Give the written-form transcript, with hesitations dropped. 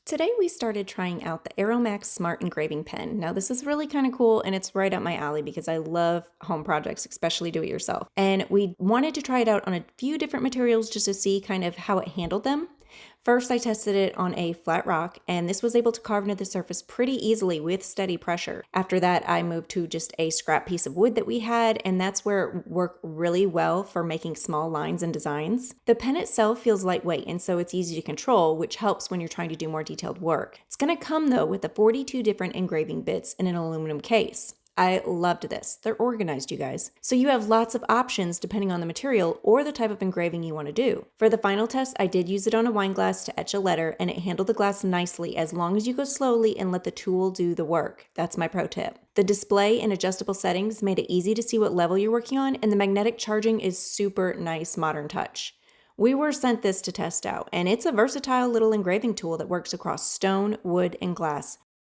Today we started trying out the ARROWMAX Smart Engraving Pen. Now this is really kind of cool and it's right up my alley because I love home projects, especially do it yourself. And we wanted to try it out on a few different materials just to see kind of how it handled them. First, I tested it on a flat rock, and this was able to carve into the surface pretty easily with steady pressure. After that, I moved to just a scrap piece of wood that we had, and that's where it worked really well for making small lines and designs. The pen itself feels lightweight, and so it's easy to control, which helps when you're trying to do more detailed work. It's going to come, though, with the 42 different engraving bits in an aluminum case. I loved this. They're organized, you guys. So you have lots of options depending on the material or the type of engraving you want to do. For the final test, I did use it on a wine glass to etch a letter, and it handled the glass nicely as long as you go slowly and let the tool do the work. That's my pro tip. The display and adjustable settings made it easy to see what level you're working on, and the magnetic charging is super nice modern touch. We were sent this to test out, and it's a versatile little engraving tool that works across stone, wood, and glass.